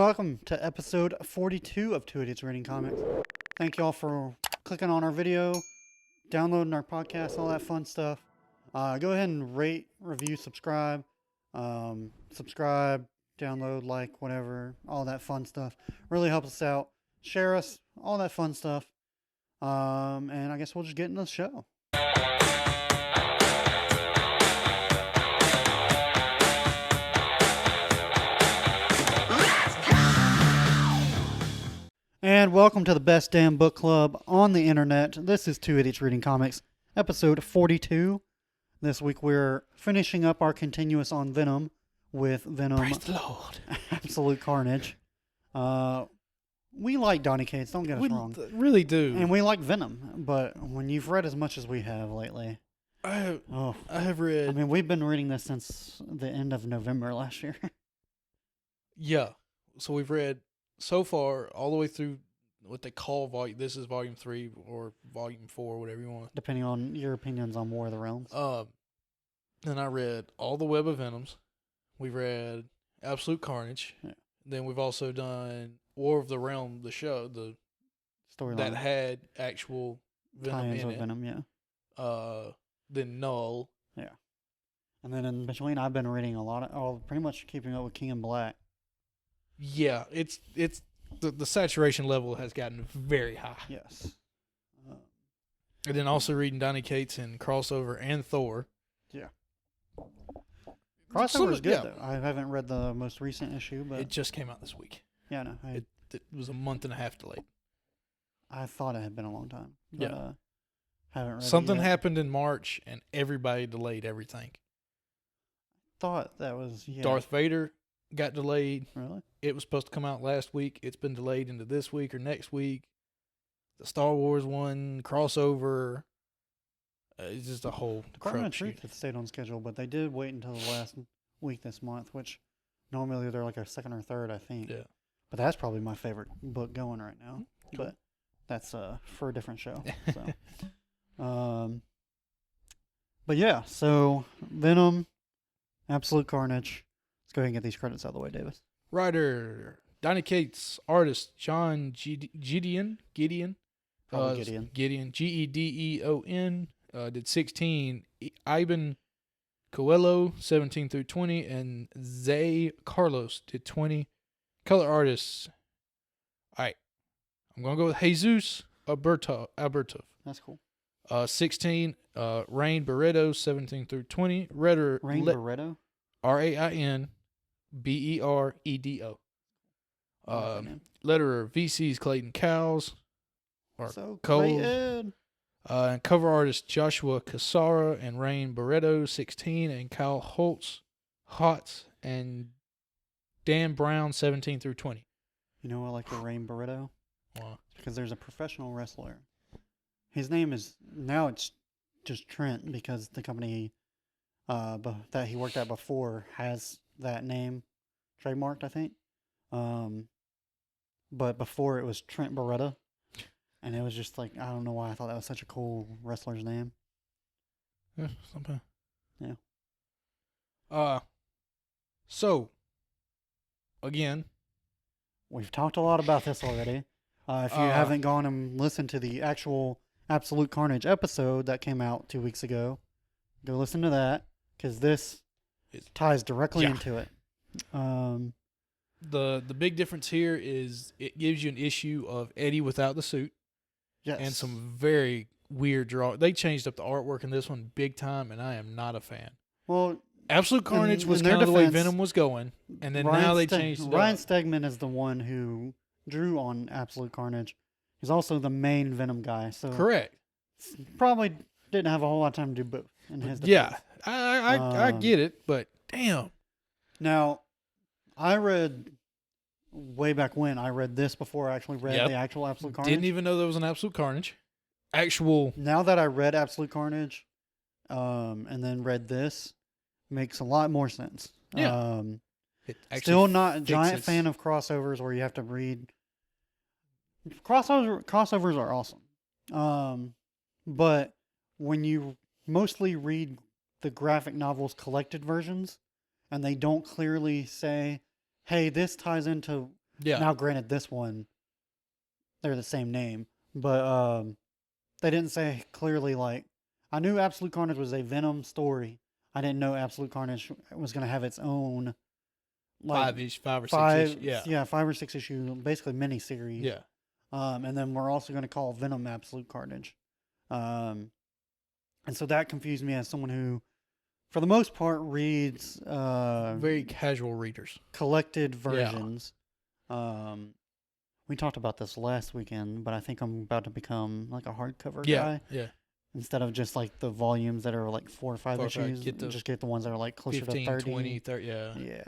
welcome to episode 42 of Two Idiots Reading Comics. Thank y'all for clicking on our video, downloading our podcast, all that fun stuff. Go ahead and rate, review, subscribe, download, like, whatever, all that fun stuff. Really helps us out. Share us, all that fun stuff. And I guess we'll just get into the show. And welcome to the best damn book club on the internet. This is Two Idiots Reading Comics, episode 42. This week we're finishing up our continuous on Venom with Venom Absolute Carnage. We like Donny Cates, don't get us wrong. We really do. And we like Venom, but when you've read as much as we have lately... I have read... I mean, we've been reading this since the end of November last year. Yeah. So we've read... So far, all the way through what they call volume, this is volume 3 or volume 4, whatever you want. Depending on your opinions on War of the Realms. Then I read all the Web of Venoms. We've read Absolute Carnage. Yeah. Then we've also done War of the Realm, the show, the storyline that had actual Venom in it. Venom, yeah. Then Null. Yeah. And then in between, I've been reading a lot of, pretty much keeping up with King in Black. Yeah, it's the saturation level has gotten very high. Yes. And then also reading Donny Cates and Crossover and Thor. Yeah. Crossover is good, though. I haven't read the most recent issue, but... It just came out this week. Yeah, no. It was a month and a half delayed. I thought it had been a long time. But, yeah. Haven't read Something it yet. happened in March, and everybody delayed everything. Thought that was... Yeah. Darth Vader got delayed. Really? It was supposed to come out last week. It's been delayed into this week or next week. The Star Wars one, Crossover. It's just a whole crapshoot. It stayed on schedule, but they did wait until the last week this month, which normally they're like a second or third, I think. Yeah. But that's probably my favorite book going right now. Cool. But that's for a different show. So, but yeah, so Venom, Absolute Carnage. Let's go ahead and get these credits out of the way, Davis. Writer Donny Cates, artist John Gideon. Gideon. Gedeon. Did 16. Ivan Coelho 17 through 20, and Zay Carlos did 20. Color artists. All right, I'm gonna go with Jesus Alberto. That's cool. 16. Rain Barreto 17 through 20. Redder Barreto. RAIN BEREDO. Letterer VC's Clayton Cowles. Clayton. And cover artist Joshua Cassara and Rain Barreto 16, and Kyle Hotz and Dan Brown 17 through 20. You know I like the Rain Barreto? Wow. Because there's a professional wrestler. His name is, now it's just Trent, because the company that he worked at before has that name trademarked, I think. But before it was Trent Barretta. And it was just like, I don't know why I thought that was such a cool wrestler's name. Yeah, something. Yeah. So, again, we've talked a lot about this already. If you haven't gone and listened to the actual Absolute Carnage episode that came out 2 weeks ago, go listen to that, because this ties directly into it. The big difference here is it gives you an issue of Eddie without the suit. Yes. And some very weird draw. They changed up the artwork in this one big time, and I am not a fan. Well, Absolute Carnage was kind of the way Venom was going, and then now they changed it Ryan up. Stegman is the one who drew on Absolute Carnage. He's also the main Venom guy. So correct. Probably didn't have a whole lot of time to do both in his defense. Yeah, I get it, but damn. Now, I read... Way back when, I read this before I actually read the actual Absolute Carnage. Didn't even know there was an Absolute Carnage. Now that I read Absolute Carnage, and then read this, makes a lot more sense. Yeah. Still not a giant fan of crossovers where you have to read. Crossovers are awesome. But when you mostly read the graphic novels collected versions, and they don't clearly say, hey, this ties into Yeah. Now, granted, this one, they're the same name, but they didn't say clearly, like, I knew Absolute Carnage was a Venom story. I didn't know Absolute Carnage was going to have its own, like, 5 or 6 ish. Yeah. 5 or 6 issue, basically mini series. Yeah. And then we're also going to call Venom Absolute Carnage. And so that confused me as someone who, for the most part, reads Very casual readers. collected versions. We talked about this last weekend, but I think I'm about to become like a hardcover guy. Yeah. Instead of just like the volumes that are like 4 or 5 issues, just get the ones that are like closer 15, to 30. 20, 30. Yeah. Yeah.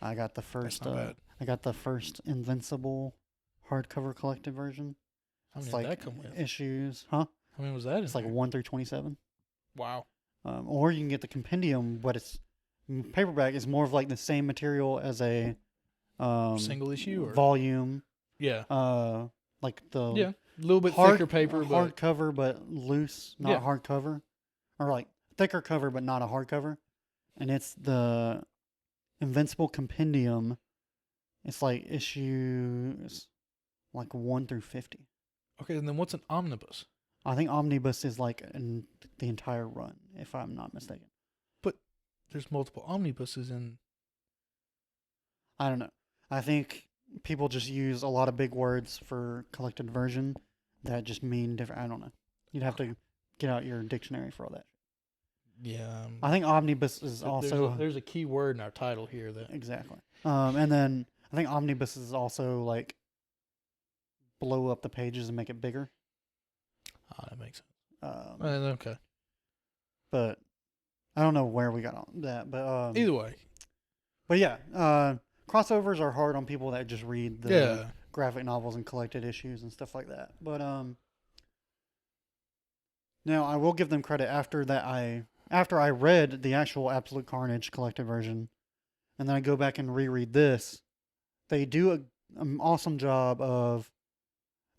I got the first. That's not bad. I got the first Invincible hardcover collected version. How many It's did like that come with? issues, huh? How many was that? It's like 1 through 27. Wow. Or you can get the compendium, but it's paperback is more of like the same material as a Single issue or volume. yeah. Like the Yeah. A little bit thicker paper, but hard cover but loose, not Yeah. hard cover, or like thicker cover but not a hard cover, and it's the Invincible Compendium. It's like issues like 1 through 50. okay. And then what's an omnibus? I think Omnibus is like in the entire run, if I'm not mistaken. There's multiple omnibuses in. I don't know. I think people just use a lot of big words for collected version that just mean different. I don't know. You'd have to get out your dictionary for all that. Yeah. I think Omnibus is also there's a key word in our title here that exactly. And then I think Omnibus is also like blow up the pages and make it bigger. that makes sense. Okay. But I don't know where we got on that. But Either way. But yeah, crossovers are hard on people that just read the graphic novels and collected issues and stuff like that. But now I will give them credit after I read the actual Absolute Carnage collected version, and then I go back and reread this. They do an awesome job of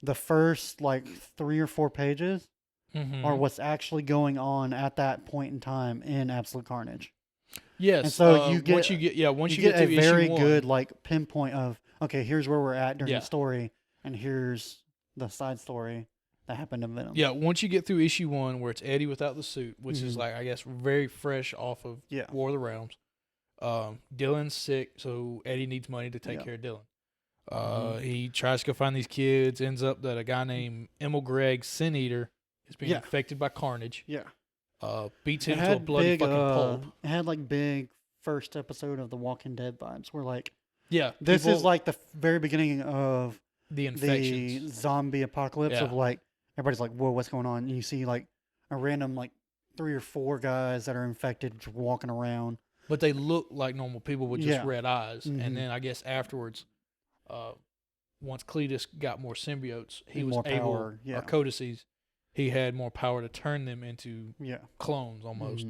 the first like 3 or 4 pages Mm-hmm. are what's actually going on at that point in time in Absolute Carnage. Yes. And so you once you get a to very issue good 1, like pinpoint of okay, here's where we're at during Yeah. the story, and here's the side story that happened in Venom. Yeah, once you get through issue 1, where it's Eddie without the suit, which is Mhm. like I guess very fresh off of Yeah. War of the Realms. Dylan's sick, so Eddie needs money to take Yeah. care of Dylan. Mhm. He tries to go find these kids. Ends up that a guy named Emil Gregg, Sin Eater, is being Yeah. infected by Carnage. Yeah. Beats It him to a had bloody big, fucking pulp. It had like big first episode of The Walking Dead vibes, where like Yeah, this is people- like the very beginning of the the infections. zombie apocalypse Yeah. of like everybody's like, whoa, what's going on? And you see like a random like 3 or 4 guys that are infected just walking around. But they look like normal people with just Yeah. red eyes. Mhm. And then I guess afterwards, once Cletus got more symbiotes, he And was more able, power, yeah. or codices, he had more power to turn them into Yeah. clones almost.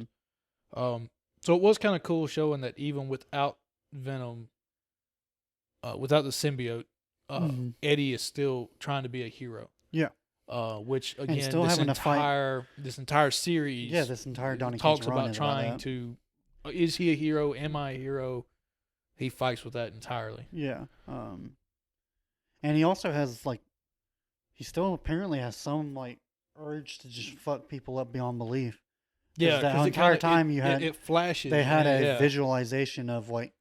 Mhm. So it was kind of cool showing that even without Venom, without the symbiote, Mhm. Eddie is still trying to be a hero. Yeah. Which again, still having to fight. this entire series, Yeah, this entire Donny talks Cates run about is trying that. to, is he a hero? Am I a hero? He fights with that entirely. Yeah. And he also has like, he still apparently has some like urge to just fuck people up beyond belief. Yeah, the 'cause entire kinda- time you had, it flashes. they had a yeah. visualization of like,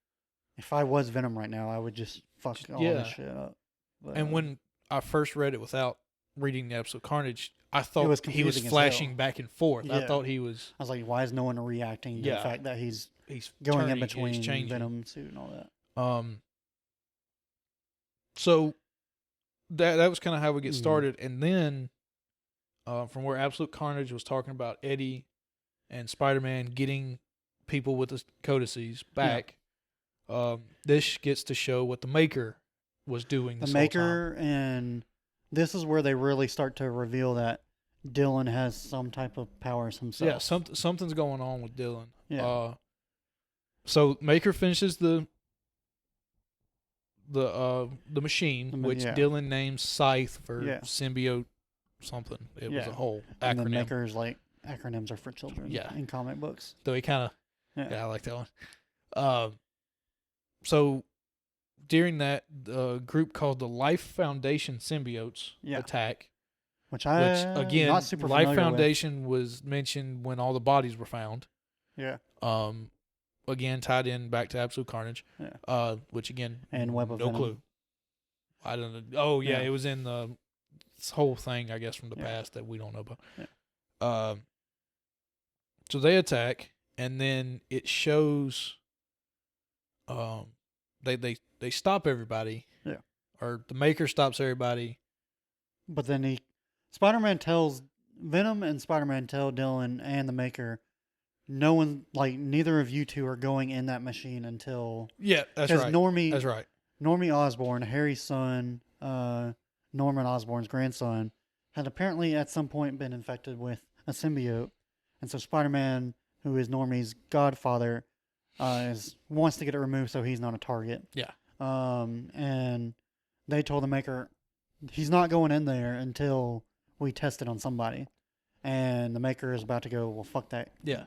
if I was Venom right now, I would just fuck all Yeah. this shit up. But, And when I first read it without reading the Absolute Carnage, I thought was he was confusing as flashing hell. back and forth. I Yeah. thought he was I was like, why is no one reacting to the Yeah. fact that he's he's going turning, in between he's changing. Venom suit and all that? So that was kind of how we get Mhm. started, and then from where Absolute Carnage was talking about Eddie and Spider-Man getting people with the codices back, this gets to show what the Maker was doing. The This whole Maker, and this is where they really start to reveal that Dylan has some type of powers time. himself. Yeah, something's going on with Dylan. Yeah. So Maker finishes the machine, which yeah. Dylan names Scythe for Yeah. symbiote something. It was Yeah. a whole And the acronym. Maker's like acronyms are for children. Yeah. In comic books. So he kind of, Yeah. yeah, I like that one. So during that group called the Life Foundation symbiotes attack. Which again, not super Life familiar Foundation was mentioned when all the bodies were found. Yeah. Again, tied in back to Absolute Carnage. Yeah. Which again, and Web of no Venom. clue. I don't know. Oh yeah, it was in this whole thing, I guess, from the past that we don't know about. Yeah. So they attack, and then it shows. They stop everybody. Yeah. Or the Maker stops everybody. But then Spider-Man tells Venom and Spider-Man tell Dylan and the Maker, no one, like neither of you two are going in that machine until that's right. That's right. Normie Osborn, Harry's son, Norman Osborn's grandson, had apparently at some point been infected with a symbiote, and so Spider-Man, who is Normie's godfather, wants to get it removed so he's not a target. Yeah. And they told the Maker he's not going in there until we test it on somebody. And the Maker is about to go, well, fuck that. Yeah.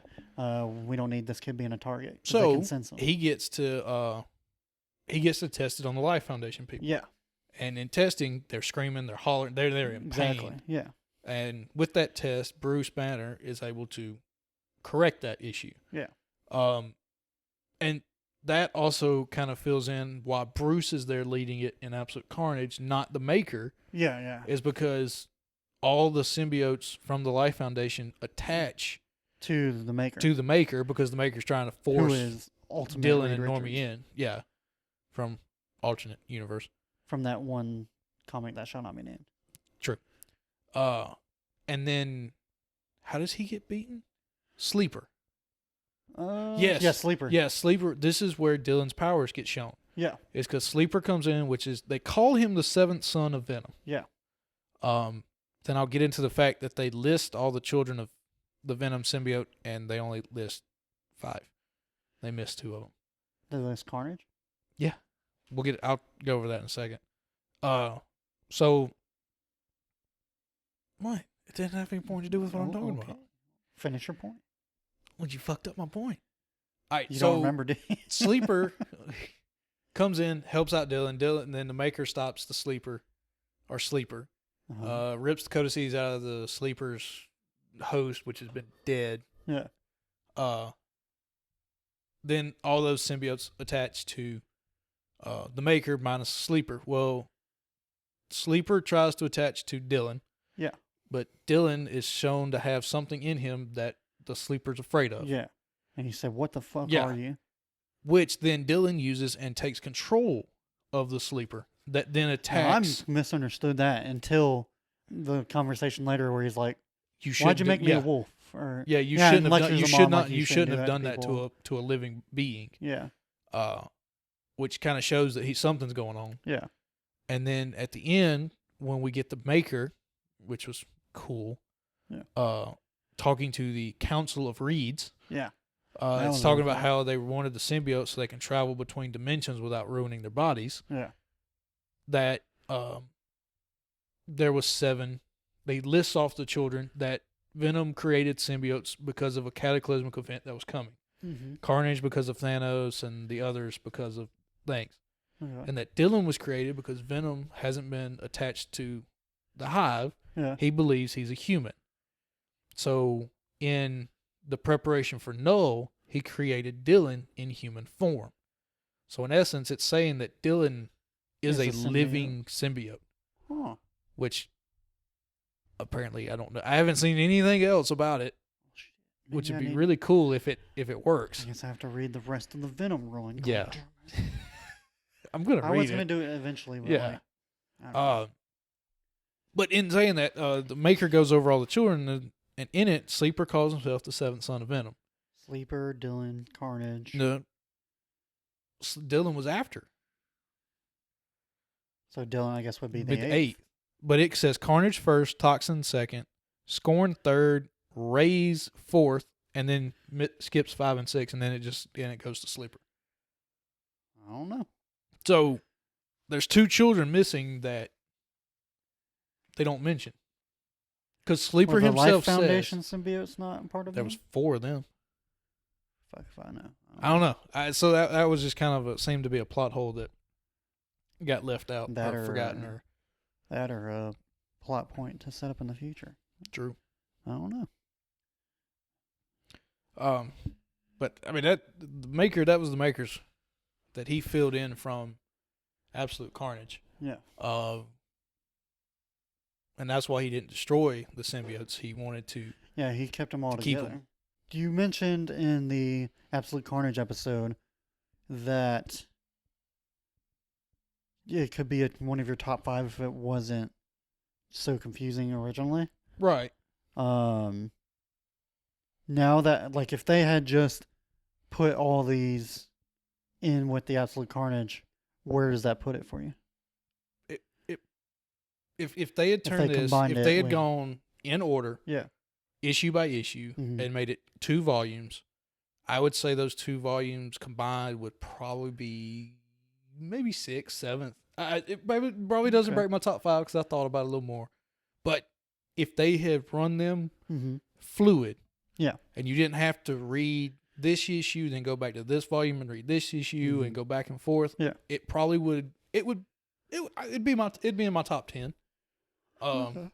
We don't need this kid being a target. So he gets to test it on the Life Foundation people. Yeah. And in testing, they're screaming, they're hollering, they're in pain. Yeah. And with that test, Bruce Banner is able to correct that issue. Yeah. And that also kind of fills in why Bruce is there leading it in Absolute Carnage, not the Maker. Yeah. Is because all the symbiotes from the Life Foundation attach to the Maker. Because the Maker's trying to force Dylan and Normie in. Yeah. From alternate universe. From that one comic that shall not be named. True. And then how does he get beaten? Sleeper. Yes. Yeah, Sleeper. Yeah, Sleeper. This is where Dylan's powers get shown. Yeah. It's because Sleeper comes in, which is, they call him the seventh son of Venom. Yeah. Then I'll get into the fact that they list all the children of the Venom symbiote, and they only list 5. They missed 2 of them. They list Carnage? Yeah. I'll go over that in a second. So what? It didn't have any point to do with what I'm talking about. Finish your point. Well, you fucked up my point. All right, you don't remember, do you? Sleeper comes in, helps out Dylan, and then the Maker stops the Sleeper, rips the codices out of the Sleeper's host, which has been dead. Yeah. Then all those symbiotes attach to the Maker minus Sleeper. Well, Sleeper tries to attach to Dylan. Yeah. But Dylan is shown to have something in him that the Sleeper's afraid of. Yeah. And he said, what the fuck are you? Which then Dylan uses and takes control of the Sleeper that then attacks. I misunderstood that until the conversation later where he's like, why'd you make me a wolf? Or, you shouldn't have done, you shouldn't have done that to a living being. Yeah. Which kind of shows that something's going on. Yeah. And then at the end, when we get the Maker, which was cool, talking to the Council of Reeds. Yeah. It's talking about how they wanted the symbiote so they can travel between dimensions without ruining their bodies. Yeah. That there was 7. They list off the children that Venom created symbiotes because of a cataclysmic event that was coming. Mm-hmm. Carnage because of Thanos, and the others because of things. Okay. And that Dylan was created because Venom hasn't been attached to the Hive. Yeah. He believes he's a human. So in the preparation for Null, he created Dylan in human form. So in essence, it's saying that Dylan is a living symbiote. Huh. Which apparently, I don't know. I haven't seen anything else about it. Which would be really cool if it works. I guess I have to read the rest of the Venom run. Yeah. I'm going to read it. I was going to do it eventually. But but in saying that, the Maker goes over all the children, and in it, Sleeper calls himself the 7th son of Venom. Sleeper, Dylan, Carnage. No. Dylan was after. So Dylan, I guess, would be the 8th. But it says Carnage first, Toxin second, Scorn third, Raise 4th, and then skips 5 and 6, and then it goes to Sleeper. I don't know. So there's 2 children missing that they don't mention. Because Sleeper himself says... The Life Foundation says... symbiote's not part of there them? was 4 of them. Fuck if I know. I don't know. So that was just kind of seemed to be a plot hole that got left out That or or forgotten or that or a plot point to set up in the future. true. I don't know. But I mean that was the makers that he filled in from Absolute Carnage. Yeah. And that's why he didn't destroy the symbiotes. He wanted to. Yeah, he kept them all To keep together. 'em. You mentioned in the Absolute Carnage episode that it could be one of your top 5 if it wasn't so confusing originally. Right. Now that, like, if they had just put all these in with the Absolute Carnage, where does that put it for you? If they had turned this, if they had gone in order, Yeah. issue by issue, Mhm. and made it 2 volumes, I would say those 2 volumes combined would probably be maybe 6th, 7th. It probably doesn't Okay. break my top 5 because I thought about it a little more. But if they had run them fluid, Yeah. and you didn't have to read this issue, then go back to this volume and read this issue and go back and forth, Yeah. it probably would. It'd be in my top 10. Okay.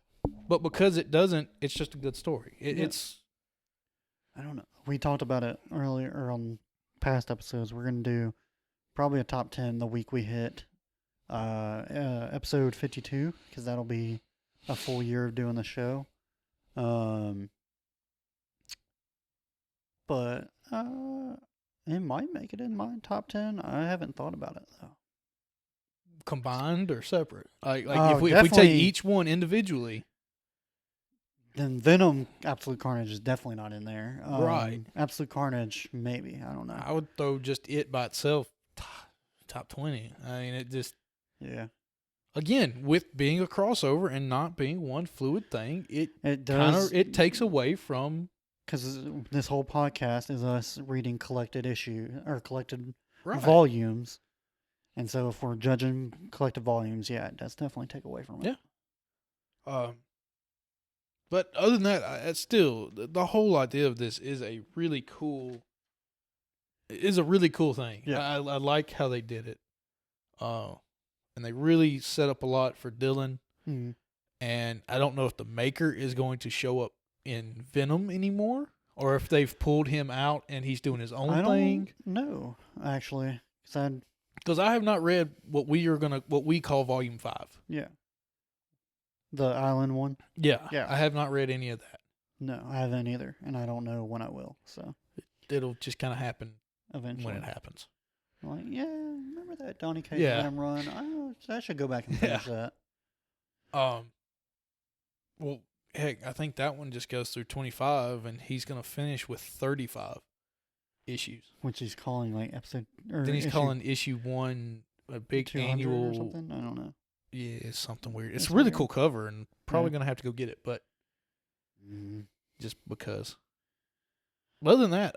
But because it doesn't, it's just a good story. It's I don't know. We talked about it earlier or on past episodes. We're going to do probably a top 10 the week we hit episode 52, because that'll be a full year of doing the show. But it might make it in my top 10. I haven't thought about it, though. combined or separate. Like Oh, if we take definitely. each one individually, Then Venom Absolute Carnage is definitely not in there. Right. Absolute Carnage, maybe. I don't know. I would throw just it by itself top 20. I mean, it just, Yeah. again, with being a crossover and not being one fluid thing, it It kind does. of it takes away from Because this whole podcast is us reading collected collected right. volumes. And so if we're judging collected volumes, yeah, it does definitely take away from it. Yeah. But other than that, it's still the whole idea of this is a really cool. Is a really cool thing. Yeah. I like how they did it. And they really set up a lot for Dylan. Mhm. And I don't know if the maker is going to show up in Venom anymore, or if they've pulled him out and he's doing his own I thing. don't know, actually. Because I have not read what we call Volume 5. Yeah. The island one? Yeah. Yeah. I have not read any of that. No, I haven't either. And I don't know when I will. So It'll just kind of happen eventually. when it happens. I'm like, yeah, remember that Donny Cates Yeah. Venom run? I should go back and finish that. Well, heck, I think that one just goes through 25, and he's going to finish with 35 issues. Which he's calling like episode. Or Then he's issue calling issue 1 a big 200 annual. or something. I don't know. Yeah, it's something weird. It's That's a really weird. cool cover, and probably Yeah. going to have to go get it, but Mm. just because. But other than that,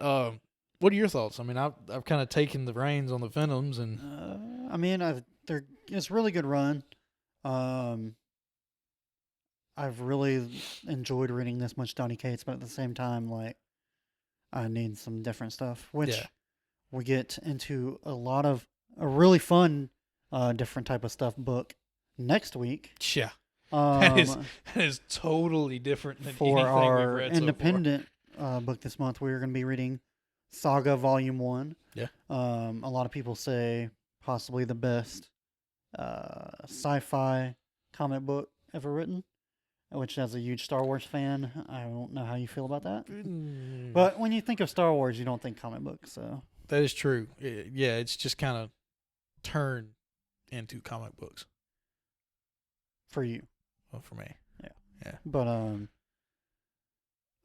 what are your thoughts? I mean, I've kind of taken the reins on the Venoms, and I mean, it's a really good run. I've really enjoyed reading this much Donny Cates, but at the same time, like, I need some different stuff, which Yeah. we get into a really fun, different type of stuff book next week. yeah, Um, that is totally different than for anything our we've read independent book this month, we're going to be reading Saga Volume 1. Yeah. A lot of people say possibly the best sci-fi comic book ever written, which, as a huge Star Wars fan, I don't know how you feel about that. so far. But when you think of Star Wars, you don't think comic books, so... That is true. Yeah, it's just kind of turned into comic books For you. for me. But,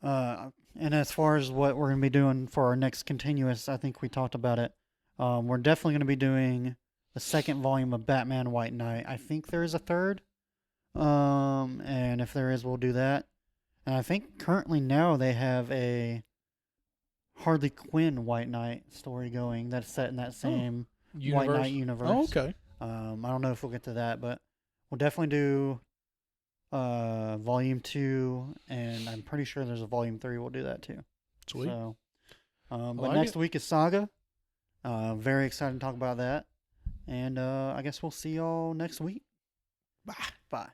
and as far as what we're going to be doing for our next continuous, I think we talked about it. We're definitely going to be doing the second volume of Batman White Knight. I think there is a third. And if there is, we'll do that. And I think currently now they have a Harley Quinn White Knight story going that's set in that same White Knight universe. Oh, okay. I don't know if we'll get to that, but we'll definitely do volume 2, and I'm pretty sure there's a volume 3. We'll do that too. Sweet. So, but like next it. week is Saga. Very excited to talk about that. And I guess we'll see y'all next week. Bye. Bye.